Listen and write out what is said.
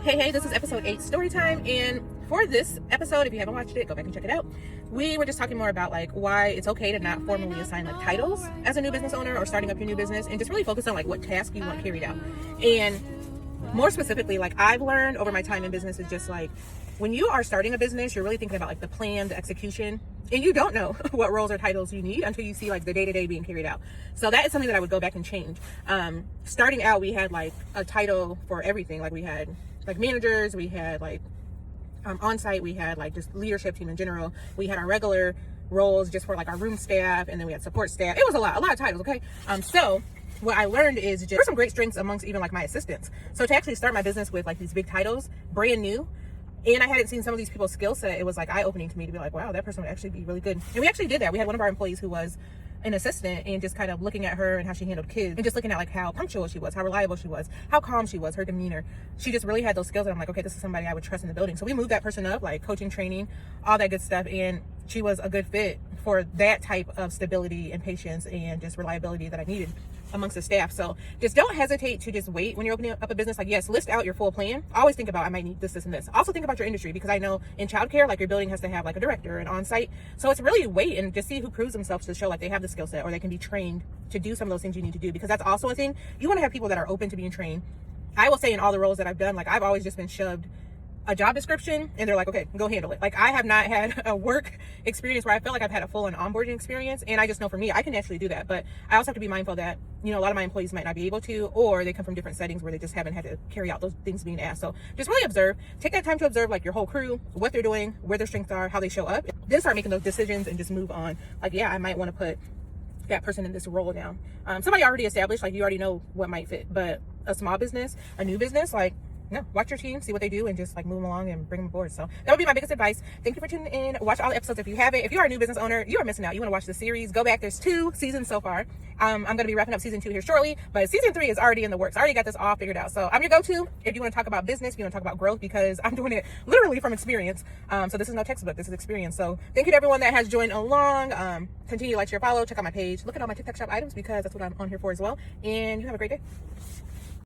Hey, this is episode 8 story time, and for this episode, if you haven't watched it, go back and check it out. We were just talking more about like why it's okay to not formally assign like titles as a new business owner or starting up your new business, and just really focus on like what task you want carried out. And more specifically, like I've learned over my time in business is just like when you are starting a business, you're really thinking about like the plan, the execution, and you don't know what roles or titles you need until you see like the day-to-day being carried out. So that is something that I would go back and change. Starting out, we had like a title for everything. Like we had like managers, we had like on-site, we had like just leadership team in general. We had our regular roles just for like our room staff, and then we had support staff. It was a lot of titles, okay? So what I learned is just there's some great strengths amongst even like my assistants. So to actually start my business with like these big titles, brand new, and I hadn't seen some of these people's skill set, it was like eye-opening to me to be like, wow, that person would actually be really good. And we actually did that. We had one of our employees who was an assistant, and just kind of looking at her and how she handled kids, and just looking at like how punctual she was, how reliable she was, how calm she was, her demeanor. She just really had those skills, and I'm like, okay, this is somebody I would trust in the building. So we moved that person up, like coaching, training, all that good stuff, and she was a good fit for that type of stability and patience and just reliability that I needed amongst the staff. So just don't hesitate to just wait when you're opening up a business. Like, yes, list out your full plan. Always think about, I might need this, and this. Also think about your industry, because I know in childcare, like your building has to have like a director and on-site. So it's really wait and just see who proves themselves to show like they have the skill set, or they can be trained to do some of those things you need to do, because that's also a thing. You want to have people that are open to being trained. I will say in all the roles that I've done, like I've always just been shoved a job description and they're like, okay, go handle it. Like I have not had a work experience where I feel like I've had a full on onboarding experience, and I just know for me, I can actually do that. But I also have to be mindful that, you know, a lot of my employees might not be able to, or they come from different settings where they just haven't had to carry out those things being asked. So just really observe, take that time to observe like your whole crew, what they're doing, where their strengths are, how they show up, then start making those decisions and just move on. Like, yeah, I might want to put that person in this role now. Somebody already established, like you already know what might fit, but a small business, a new business, like, no, watch your team, see what they do, and just like move them along and bring them aboard. So that would be my biggest advice. Thank you for tuning in. Watch all the episodes if you haven't. If you are a new business owner, you are missing out. You want to watch the series, go back. There's 2 seasons so far. I'm going to be wrapping up season 2 here shortly, but season 3 is already in the works. I already got this all figured out. So I'm your go-to if you want to talk about business, if you want to talk about growth, because I'm doing it literally from experience. So this is no textbook, this is experience. So thank you to everyone that has joined along. Continue to like, share, follow, check out my page, look at all my TikTok shop items, because that's what I'm on here for as well. And you have a great day.